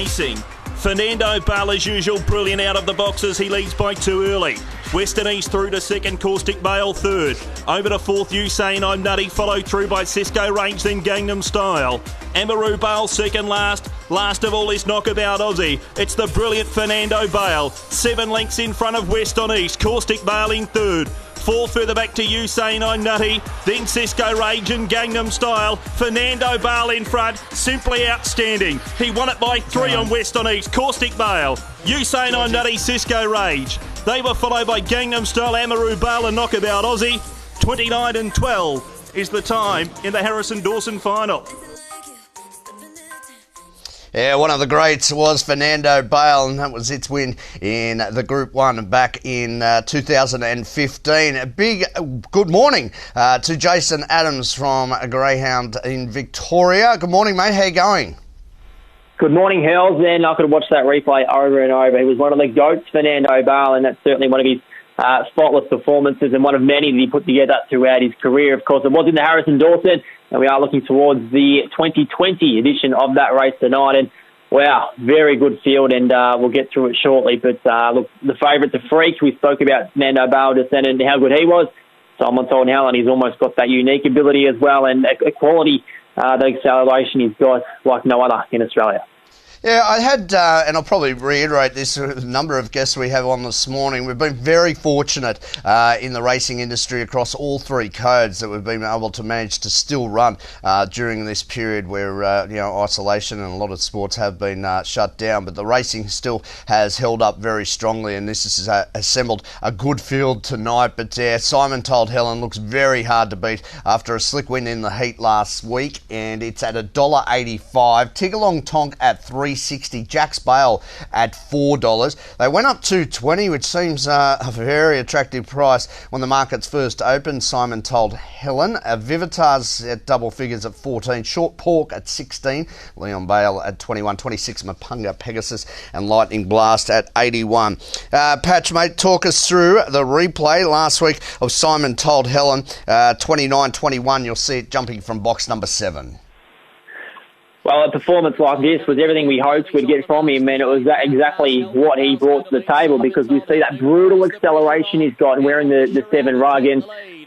racing. Fernando Bale, as usual, brilliant out of the boxes. He leads by 2 early. Western East through to second, Caustic Bale third. Over to fourth, Usain I'm Nutty, followed through by Cisco Range, then Gangnam Style. Amaru Bale second last. Last of all is Knockabout Aussie. It's the brilliant Fernando Bale. 7 lengths in front of Western East. Caustic Bale in third. 4 further back to Usain I'm Nutty, then Cisco Rage and Gangnam Style. Fernando Bale in front, simply outstanding. He won it by 3 on West on East. Caustic Bale, Usain I'm Nutty, Cisco Rage. They were followed by Gangnam Style, Amaru Bale and Knockabout Aussie. 29 and 12 is the time in the Harrison Dawson final. Yeah, one of the greats was Fernando Bale, and that was its win in the Group 1 back in 2015. A big good morning to Jason Adams from Greyhound in Victoria. Good morning, mate. How you going? Good morning, Hells. And I could watch that replay over and over. He was one of the GOATs, Fernando Bale, and that's certainly one of his spotless performances and one of many that he put together throughout his career. Of course, it was in the Harrison Dawson, and we are looking towards the 2020 edition of that race tonight. And, wow, very good field, and we'll get through it shortly. But, look, the favourite, the Freak, we spoke about Fernando Bale just then and how good he was. Simon Told Helen, he's almost got that unique ability as well, and a quality, the acceleration he's got like no other in Australia. Yeah, I had, and I'll probably reiterate this, a number of guests we have on this morning. We've been very fortunate in the racing industry across all 3 codes that we've been able to manage to still run during this period where, isolation and a lot of sports have been shut down. But the racing still has held up very strongly, and this has assembled a good field tonight. But Simon Told Helen looks very hard to beat after a slick win in the heat last week, and it's at $1.85. Tigalong Tonk at $3.60. Jax Bale at $4. They went up to $2.20, which seems a very attractive price when the markets first opened. Simon Told Helen. Vivitas at double figures at 14. Short Pork at 16. Leon Bale at 21. 26. Mapunga Pegasus and Lightning Blast at 81. Patch, mate, talk us through the replay last week of Simon Told Helen. 29-21. You'll see it jumping from box number 7. Well, a performance like this was everything we hoped we'd get from him, and it was exactly what he brought to the table, because we see that brutal acceleration he's got wearing the 7 rug, and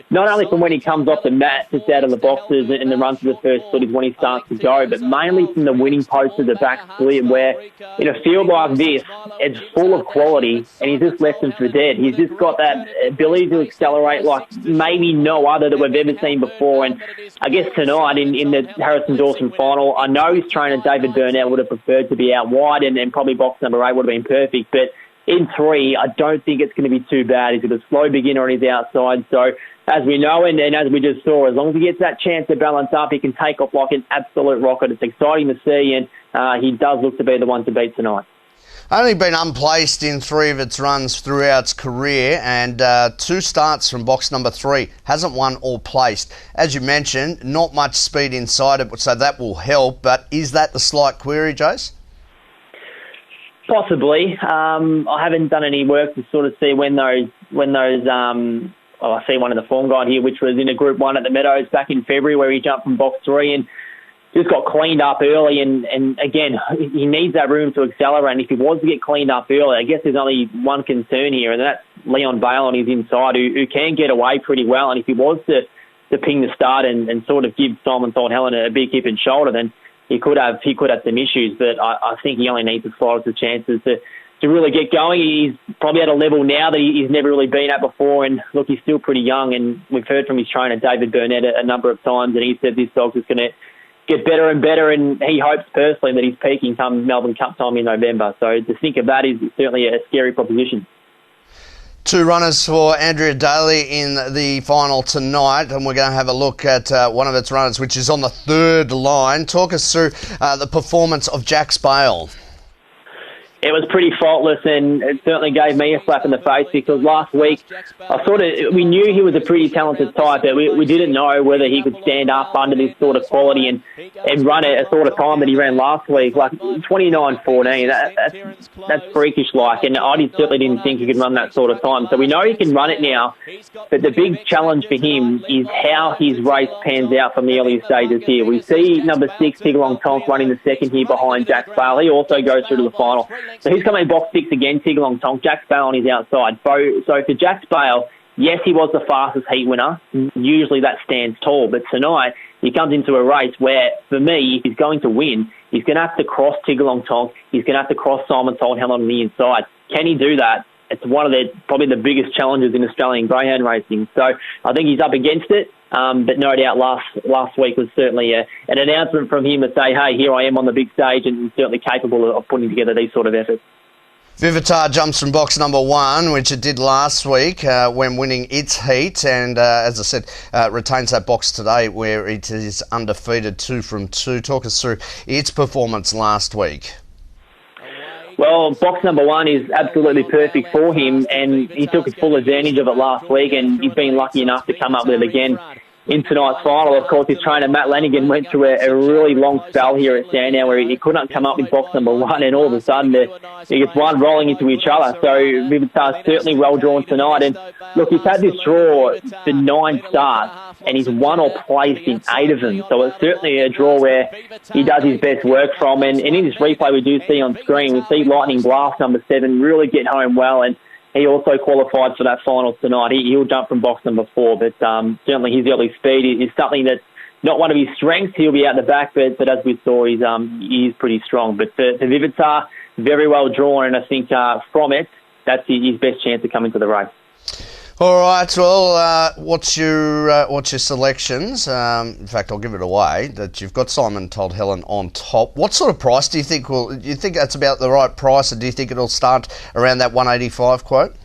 not only from when he comes off the mat, just out of the boxes and the run to the first split is when he starts to go, but mainly from the winning post of the back split, where in a field like this, it's full of quality, and he's just left him for dead. He's just got that ability to accelerate like maybe no other that we've ever seen before. And I guess tonight in the Harrison Dawson final, I know his trainer David Burnett would have preferred to be out wide, and probably box number 8 would have been perfect, but in 3, I don't think it's going to be too bad. He's got a slow beginner on his outside, so as we know, and as we just saw, as long as he gets that chance to balance up, he can take off like an absolute rocket. It's exciting to see, and he does look to be the one to beat tonight. Only been unplaced in 3 of its runs throughout its career, and 2 starts from box number 3. Hasn't won or placed. As you mentioned, not much speed inside it, so that will help, but is that the slight query, Jace? Possibly. I haven't done any work to sort of see when those I see one in the form guide here, which was in a Group 1 at the Meadows back in February, where he jumped from box 3 and just got cleaned up early. And again, he needs that room to accelerate. And if he was to get cleaned up early, I guess there's only one concern here, and that's Leon Bale on his inside, who can get away pretty well. And if he was to ping the start and sort of give Simon Told Helen a big hip and shoulder, then he could have some issues. But I think he only needs the slightest chances to really get going. He's probably at a level now that he's never really been at before, and look, he's still pretty young, and we've heard from his trainer David Burnett a number of times, and he said this dog's just going to get better and better, and he hopes personally that he's peaking come Melbourne Cup time in November. So to think of that is certainly a scary proposition. 2 runners for Andrea Daly in the final tonight, and we're going to have a look at one of its runners, which is on the 3rd line. Talk us through the performance of Jax Bale. It was pretty faultless, and it certainly gave me a slap in the face because last week we knew he was a pretty talented type, but we didn't know whether he could stand up under this sort of quality and run a sort of time that he ran last week, like 29.14. That's freakish like, and I certainly didn't think he could run that sort of time. So we know he can run it now, but the big challenge for him is how his race pans out from the early stages here. We see number 6, Tigalong Tonk, running the second here behind Jack Bale. He also goes through to the final. So he's coming in box 6 again, Tigalong Tonk. Jack Bale on his outside. So for Jack Bale, yes, he was the fastest heat winner. Usually that stands tall. But tonight, he comes into a race where, for me, if he's going to win, he's going to have to cross Tigalong Tonk. He's going to have to cross Simon Told Helen on the inside. Can he do that? It's one of probably the biggest challenges in Australian greyhound racing. So I think he's up against it. But no doubt last week was certainly an announcement from him to say, hey, here I am on the big stage, and certainly capable of putting together these sort of efforts. Vivitar jumps from box number 1, which it did last week when winning its heat, and as I said, retains that box today where it is undefeated 2 from 2. Talk us through its performance last week. Well, box number 1 is absolutely perfect for him, and he took full advantage of it last week, and he's been lucky enough to come up with it again in tonight's final. Of course, his trainer, Matt Lanigan, went through a really long spell here at Sandown where he couldn't come up with box number 1, and all of a sudden he gets one rolling into each other. So Vivitar's certainly well drawn tonight. And look, he's had this draw for 9 starts, and he's won or placed in 8 of them. So it's certainly a draw where he does his best work from. And in this replay we do see on screen, we see Lightning Blast number 7 really get home well, and he also qualified for that final tonight. He'll jump from box number 4, but certainly his early speed is something that's not one of his strengths. He'll be out the back, but as we saw, he is pretty strong. But for Vivitar, very well drawn, and I think from it, that's his best chance to come into the race. All right, well, what's your selections? In fact, I'll give it away that you've got Simon Told Helen on top. What sort of price do you think? Do you think that's about the right price, or do you think it'll start around that 185 quote?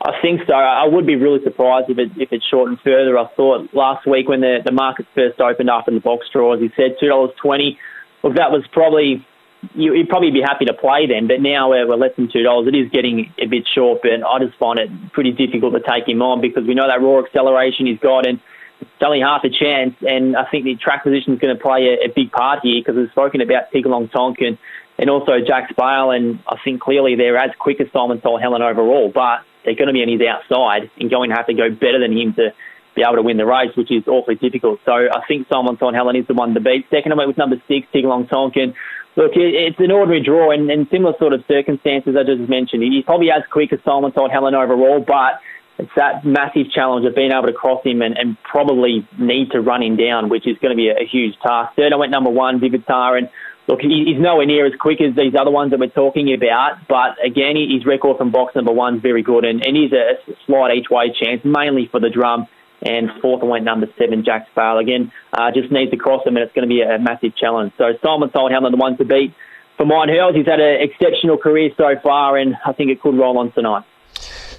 I think so. I would be really surprised if it shortened further. I thought last week when the markets first opened up in the box draws, he said $2.20. Look, that was probably... You'd probably be happy to play then, but now we're less than $2. It is getting a bit short, but I just find it pretty difficult to take him on because we know that raw acceleration he's got, and it's only half a chance. And I think the track position is going to play a big part here because we've spoken about Tigalong Tonk and also Jack Bale, and I think clearly they're as quick as Simon Told Helen overall, but they're going to be on his outside and going to have to go better than him to be able to win the race, which is awfully difficult. So I think Simon Told Helen is the one to beat. Second, I went with number 6, Tigalong Tonk, and look, it's an ordinary draw, and similar sort of circumstances I just mentioned. He's probably as quick as Simon Told Helen overall, but it's that massive challenge of being able to cross him and probably need to run him down, which is going to be a huge task. Third, I went number 1, Vivitar, and look, he's nowhere near as quick as these other ones that we're talking about, but again, his record from box number 1 is very good, and he's a slight each-way chance, mainly for the drum. And fourth, I went number 7, Jack Bale. Again, just needs to cross him, and it's going to be a massive challenge. So Simon Told Helen, the one to beat. For Mine Hurls, he's had an exceptional career so far, and I think it could roll on tonight.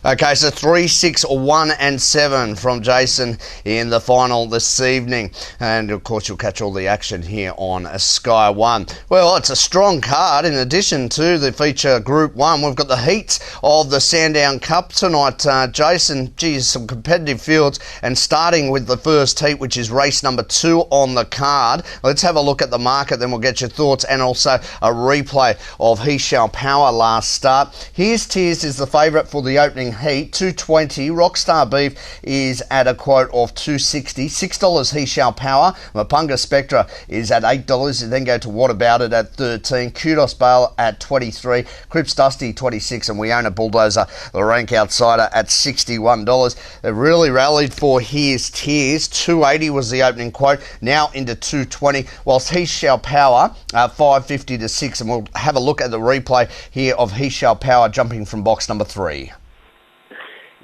Okay, so 3, 6, 1 and 7 from Jason in the final this evening. And, of course, you'll catch all the action here on Sky 1. Well, it's a strong card. In addition to the feature Group 1, we've got the heats of the Sandown Cup tonight. Jason, geez, some competitive fields. And starting with the first heat, which is race number 2 on the card. Let's have a look at the market, then we'll get your thoughts and also a replay of He Shall Power last start. Here's Tears is the favourite for the opening heat, $2.20. Rockstar Beef is at a quote of $2.60. $6 He Shall Power. Mapunga Spectra is at $8. You then go to What About It at $13. Kudos Bale at $23. Crips Dusty $26, and We Own a Bulldozer, the rank outsider, at $61. It really rallied for Here's Tears. $2.80 was the opening quote, now into $2.20. Whilst He Shall Power $5.50 to $6, and we'll have a look at the replay here of He Shall Power jumping from box number 3.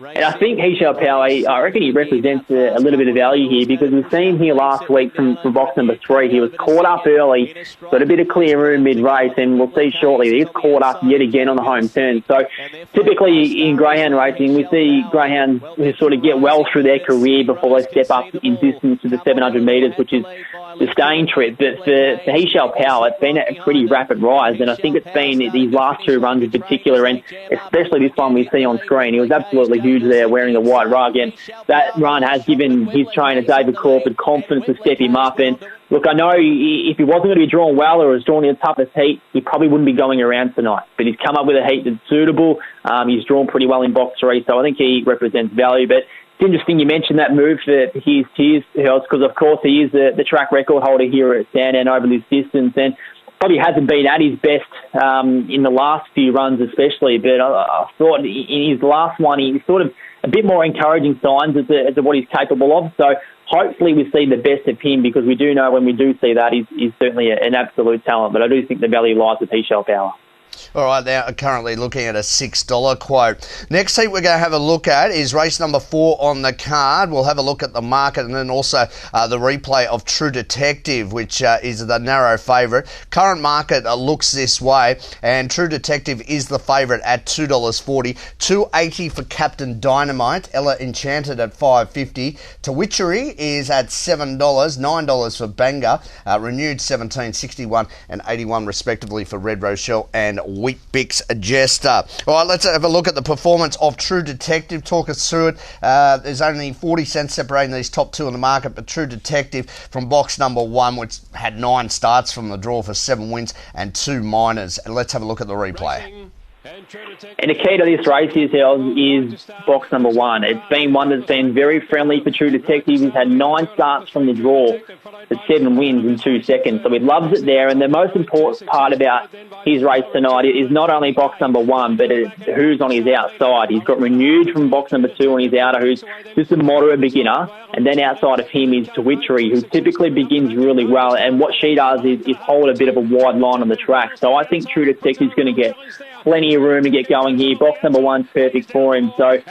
And I think He Shall Power, I reckon he represents a little bit of value here, because we've seen here last week from box number 3, he was caught up early, got a bit of clear room mid-race, and we'll see shortly that he's caught up yet again on the home turn. So typically in greyhound racing, we see greyhounds who sort of get well through their career before they step up in distance to the 700 metres, which is the staying trip. But for He Shall Power, it's been a pretty rapid rise, and I think it's been these last 2 runs in particular, and especially this one we see on screen. He was absolutely huge there wearing the white rug, and that run has given his trainer David Crawford confidence to step him up. And look, I know if he wasn't going to be drawn well or was drawn in the toughest heat, he probably wouldn't be going around tonight, but he's come up with a heat that's suitable. He's drawn pretty well in box 3, so I think he represents value. But it's interesting you mentioned that move for his because of course he is the track record holder here at Sandown over this distance, and probably hasn't been at his best in the last few runs especially, but I thought in his last one he's sort of a bit more encouraging signs as to what he's capable of. So hopefully we see the best of him, because we do know when we do see that he's certainly an absolute talent, but I do think the value lies with He Shall Power. All right, now currently looking at a $6 quote. Next heat we're going to have a look at is race number 4 on the card. We'll have a look at the market and then also the replay of True Detective, which is the narrow favourite. Current market looks this way, and True Detective is the favourite at $2.40. $2.80 for Captain Dynamite. Ella Enchanted at $5.50. Tawitchery is at $7. $9 for Banga. Renewed $17.61 and $81 respectively for Red Rochelle and Wheat Bix Jester. All right, let's have a look at the performance of True Detective. Talk us through it. There's only 40 cents separating these top 2 in the market, but True Detective from box number 1, which had 9 starts from the draw for 7 wins and 2 minors. And let's have a look at the replay. And the key to this race is box number 1. It's been one that's been very friendly for True Detective. He's had 9 starts from the draw for 7 wins in 2 seconds. So he loves it there. And the most important part about his race tonight is not only box number 1, but it's who's on his outside. He's got Renewed from box number 2 on his outer, who's just a moderate beginner. And then outside of him is Tawitchery, who typically begins really well. And what she does is hold a bit of a wide line on the track. So I think True Detective's going to get plenty of room to get going here. Box number 1's perfect for him. So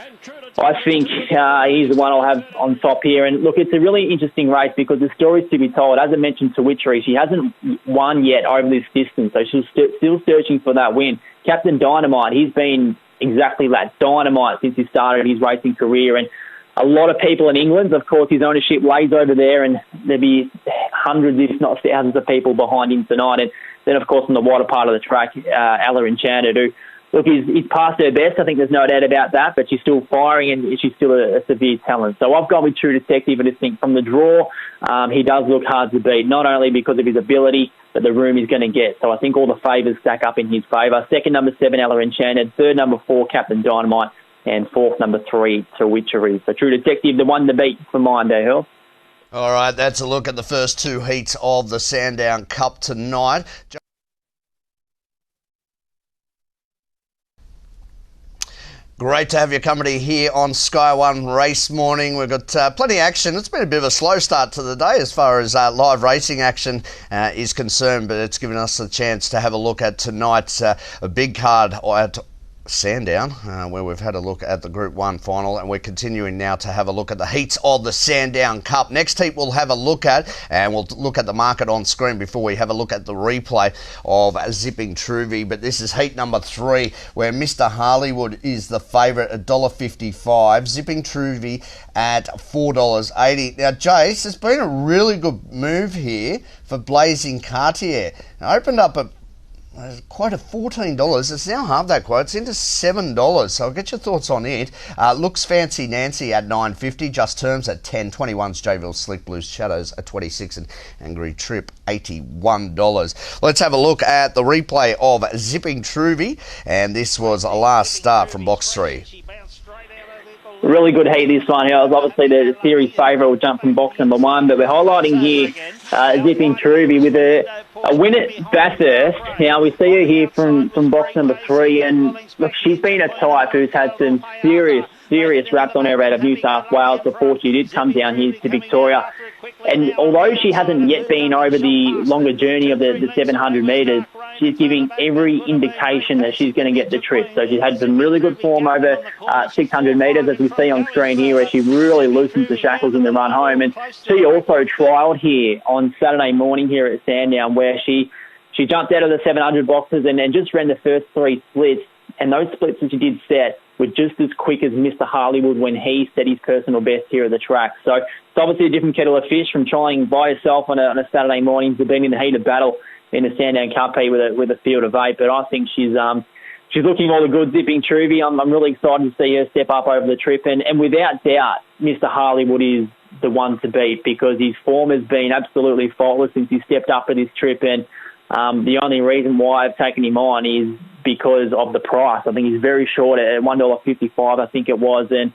I think he's the one I'll have on top here. And look, it's a really interesting race because the story's to be told. As I mentioned, Tawitchery, she hasn't won yet over this distance, so she's still searching for that win. Captain Dynamite, he's been exactly that, dynamite, since he started his racing career. And a lot of people in England, of course, his ownership lays over there, and there'll be hundreds, if not thousands of people behind him tonight. And then, of course, on the wider part of the track, Ella Enchanted, who, look, he's past her best. I think there's no doubt about that, but she's still firing and she's still a severe talent. So I've gone with True Detective, and I think from the draw, he does look hard to beat, not only because of his ability, but the room he's going to get. So I think all the favours stack up in his favour. Second, number 7, Ella Enchanted. Third, number 4, Captain Dynamite. And fourth, number 3, Tawitchery. So True Detective, the one to beat for mine, Dale. All right, that's a look at the first 2 heats of the Sandown Cup tonight. Great to have your company here on Sky One Race Morning. We've got plenty of action. It's been a bit of a slow start to the day as far as live racing action is concerned, but it's given us a chance to have a look at tonight's a big card at Sandown, where we've had a look at the Group 1 final, and we're continuing now to have a look at the heats of the Sandown Cup. Next heat we'll have a look at, and we'll look at the market on screen before we have a look at the replay of Zipping Truvy. But this is heat number 3, where Mr. Harleywood is the favourite at $1.55, Zipping Truvy at $4.80. Now, Jace, it's been a really good move here for Blazing Cartier. It opened up at quite a $14. It's now half that quote. It's into $7. So I'll get your thoughts on it. Looks Fancy Nancy at $9.50. Just Terms at $10. 21's Jayville Slick Blues Shadows at $26, and Angry Trip $81. Let's have a look at the replay of Zipping Truvy, and this was a last start from box 3. Really good heat this one. It was obviously the series favourite will jump from box number 1, but we're highlighting here Zipping Truvy with a win at Bathurst. Now we see her here from box number 3, and look, she's been a type who's had some serious serious raps on her out of New South Wales before she did come down here to Victoria. And although she hasn't yet been over the longer journey of the 700 metres, she's giving every indication that she's going to get the trip. So she's had some really good form over 600 metres, as we see on screen here, where she really loosens the shackles in the run home. And she also trialled here on Saturday morning here at Sandown, where she jumped out of the 700 boxes and just ran the first 3 splits. And those splits that she did set were just as quick as Mr. Harleywood when he set his personal best here at the track. So it's obviously a different kettle of fish from trying by herself on a Saturday morning to being in the heat of battle in the Sandown Cup heat with a field of 8. But I think she's looking all the good, Zipping Truvy. I'm really excited to see her step up over the trip. And without doubt, Mr. Harleywood is the one to beat, because his form has been absolutely faultless since he stepped up at this trip. And the only reason why I've taken him on is because of the price. I think he's very short at $1.55, I think it was. And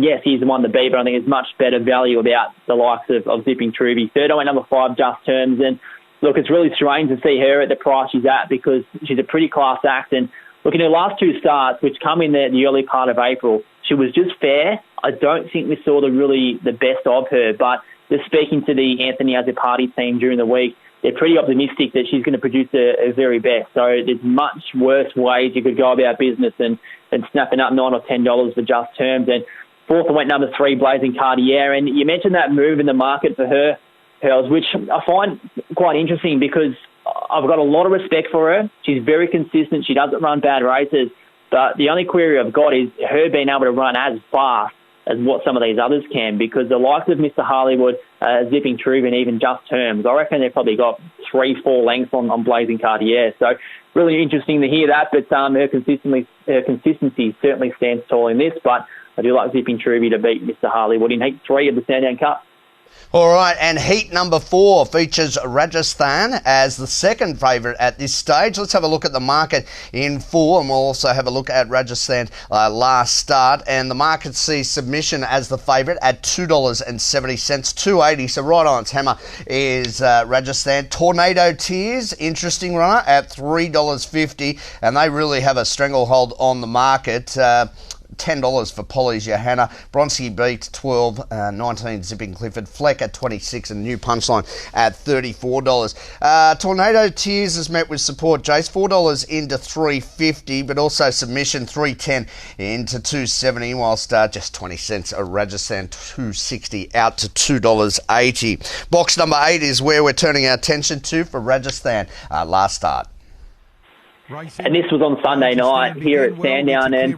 yes, he's the one to beat, but I think it's much better value about the likes of Zipping Truvy. Third, I went number 5, Just Terms. And look, it's really strange to see her at the price she's at, because she's a pretty class act. And look, in her last 2 starts, which come in the early part of April, she was just fair. I don't think we saw the best of her, but just speaking to the Anthony Azzopardi team during the week, they're pretty optimistic that she's going to produce her very best. So there's much worse ways you could go about business than snapping up $9 or $10 for Just Terms. And fourth, I went number 3, Blazing Cartier. And you mentioned that move in the market for her, Hells, which I find quite interesting, because I've got a lot of respect for her. She's very consistent. She doesn't run bad races. But the only query I've got is her being able to run as fast as what some of these others can, because the likes of Mr. Harleywood, Zipping Truvy, and even Just Terms, I reckon they've probably got 3-4 lengths on Blazing Cartier. So really interesting to hear that, but her consistency certainly stands tall in this. But I do like Zipping Truvy to beat Mr. Harleywood in Heat 3 of the Sandown Cup. All right, and heat number 4 features Rajasthan as the second favourite at this stage. Let's have a look at the market in 4, and we'll also have a look at Rajasthan last start. And the market sees Submission as the favourite at $2.70, $2.80. So right on its hammer is Rajasthan. Tornado Tears, interesting runner at $3.50, and they really have a stranglehold on the market. $10 for Polly's Johanna, Bronski Beat 12, 19 Zipping Clifford, Fleck at 26, and New Punchline at $34. Tornado Tears has met with support, Jace, $4 into $3.50, but also Submission $3.10 into $2.70, whilst just 20 cents a Rajasthan $2.60 out to $2.80. Box number 8 is where we're turning our attention to for Rajasthan last start. And this was on Sunday night here at Sandown. And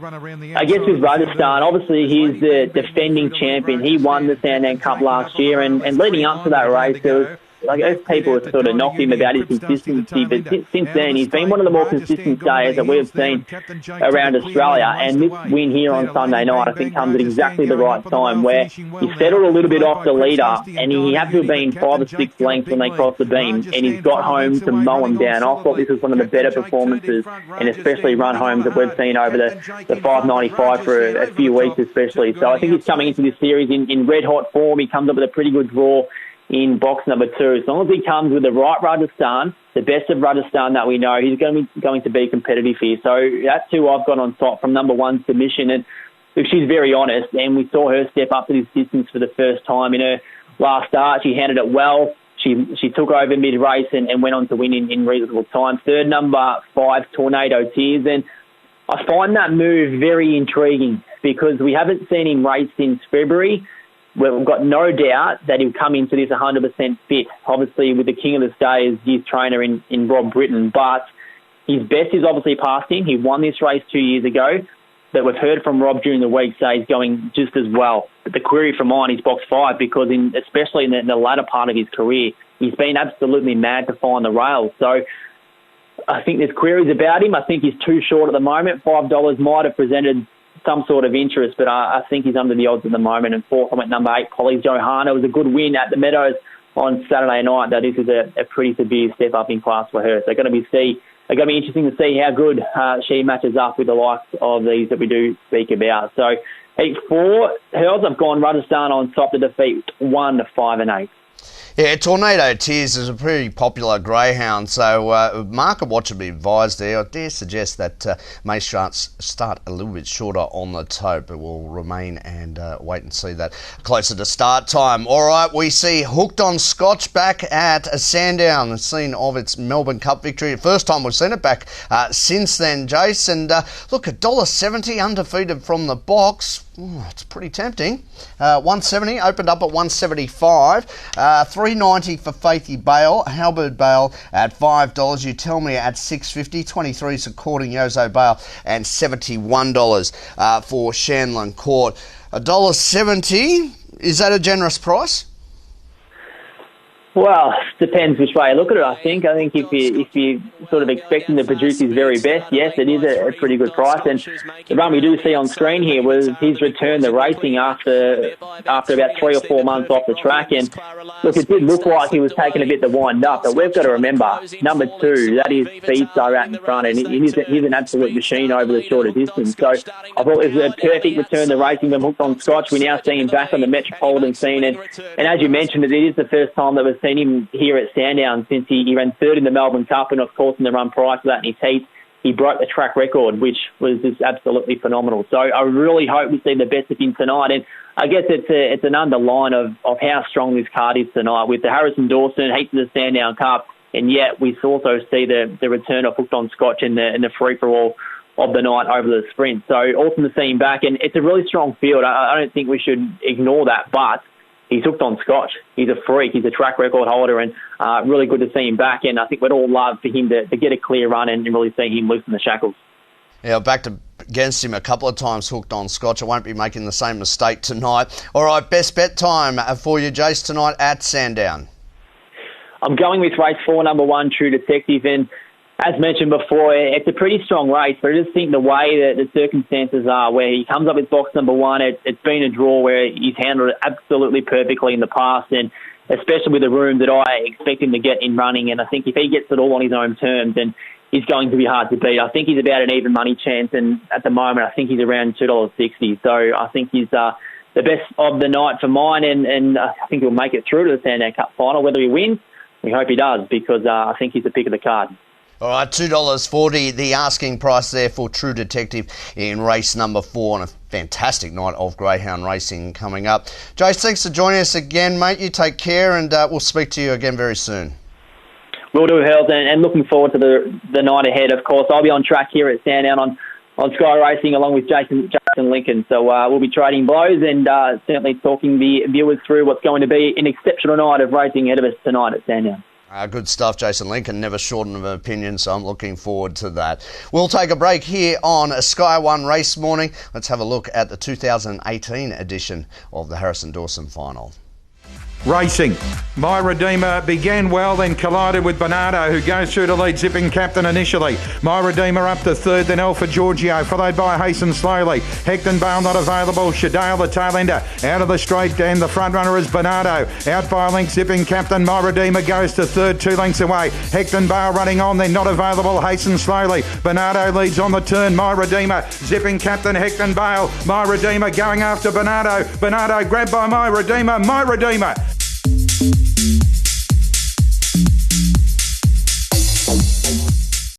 I guess with Rajasthan, obviously he's the defending champion. He won the Sandown Cup last year, and leading up to that race, there was, I guess people have sort of knocked him about his consistency, but since then he's been one of the more consistent stayers that we've seen around Australia. And this win here on Sunday night, I think, comes at exactly the right time, where he settled a little bit off the leader, and he had to have been 5 or 6 lengths when they crossed the beam, and he's got home to mow him down. I thought this was one of the better performances, and especially run homes that we've seen over the 595 for a few weeks especially. So I think he's coming into this series in red-hot form. He comes up with a pretty good draw in box number 2. As long as he comes with the right Rajasthan, the best of Rajasthan that we know, he's going to be competitive here. So that's who I've got on top from number 1, Submission. And look, she's very honest, and we saw her step up to this distance for the first time in her last start. She handled it well. She took over mid-race and went on to win in reasonable time. Third, number 5, Tornado Tears. And I find that move very intriguing, because we haven't seen him race since February. We've got no doubt that he'll come into this 100% fit, obviously with the king of the stay as his trainer in Rob Britton. But his best is obviously past him. He won this race 2 years ago. But we've heard from Rob during the week say he's going just as well. But the query for mine is box 5, because especially in the latter part of his career, he's been absolutely mad to find the rails. So I think there's queries about him. I think he's too short at the moment. $5 might have presented some sort of interest, but I think he's under the odds at the moment. And 4th, I went number 8, Polly's Johanna. It was a good win at the Meadows on Saturday night. That this is a pretty severe step up in class for her. So it's going to be interesting to see how good she matches up with the likes of these that we do speak about. So Heat 4, Hells, I've gone Rajasthan on top to defeat 1, 5 and 8. Yeah, Tornado Tears is a pretty popular greyhound, so market watch would be advised there. I dare suggest that may start a little bit shorter on the tote, but we'll remain and wait and see that closer to start time. All right, we see Hooked on Scotch back at Sandown, the scene of its Melbourne Cup victory. The first time we've seen it back since then, Jace. And look, $1.70 undefeated from the box. Ooh, it's pretty tempting. 170 opened up at 175. 390 for Faithy Bale. Halberd Bale at $5. You Tell Me at $6.50. 23 supporting Yozo Bale and $71 for Shanlin Court. $1.70. Is that a generous price? Well, depends which way you look at it, I think. I think if you're sort of expecting to produce his very best, yes, it is a pretty good price. And the run we do see on screen here was his return to racing after about 3 or 4 months off the track. And look, it did look like he was taking a bit to wind up, but we've got to remember, number 2, that is Speedstar out in front, and he's an absolute machine over the shorter distance. So I thought it was a perfect return to racing when Hooked on Scotch. We now see him back on the Metropolitan scene, and as you mentioned, it is the first time that we've seen him here at Sandown since he ran third in the Melbourne Cup, and of course in the run prior to that in his heat, he broke the track record, which was just absolutely phenomenal. So I really hope we see the best of him tonight, and I guess it's an underline of how strong this card is tonight with the Harrison Dawson, heats of the Sandown Cup, and yet we also see the return of Hooked on Scotch in the free-for-all of the night over the sprint. So awesome to see him back, and it's a really strong field. I don't think we should ignore that, but he's hooked on Scotch. He's a freak. He's a track record holder, and really good to see him back. And I think we'd all love for him to get a clear run and really see him loosen the shackles. Yeah, backed against him a couple of times, Hooked on Scotch. I won't be making the same mistake tonight. All right, best bet time for you, Jace, tonight at Sandown. I'm going with race 4, number 1, True Detective. And as mentioned before, it's a pretty strong race, but I just think the way that the circumstances are, where he comes up with box number 1, it's been a draw where he's handled it absolutely perfectly in the past, and especially with the room that I expect him to get in running. And I think if he gets it all on his own terms, then he's going to be hard to beat. I think he's about an even money chance, and at the moment I think he's around $2.60. So I think he's the best of the night for mine, and I think he'll make it through to the Sandown Cup final. Whether he wins, we hope he does, because I think he's the pick of the card. All right, $2.40, the asking price there for True Detective in race number 4, and a fantastic night of greyhound racing coming up. Jace, thanks for joining us again, mate. You take care, and we'll speak to you again very soon. Will do, Hells, and looking forward to the night ahead. Of course, I'll be on track here at Sandown on Sky Racing along with Jason Lincoln. So we'll be trading blows and certainly talking the viewers through what's going to be an exceptional night of racing ahead of us tonight at Sandown. Good stuff, Jason Lincoln, never short of an opinion, so I'm looking forward to that. We'll take a break here on Sky One Race Morning. Let's have a look at the 2018 edition of the Harrison Dawson Final. Racing. My Redeemer began well, then collided with Bernardo, who goes through to lead, Zipping Captain initially. My Redeemer up to third, then Alpha Giorgio, followed by Hasten Slowly. Hecton Bale not available. Shadale, the tail ender, out of the straight, and the front runner is Bernardo. Out by a length, Zipping Captain. My Redeemer goes to third, 2 lengths away. Hecton Bale running on, then not available. Hasten Slowly. Bernardo leads on the turn. My Redeemer, Zipping Captain, Hecton Bale. My Redeemer going after Bernardo. Bernardo grabbed by My Redeemer. My Redeemer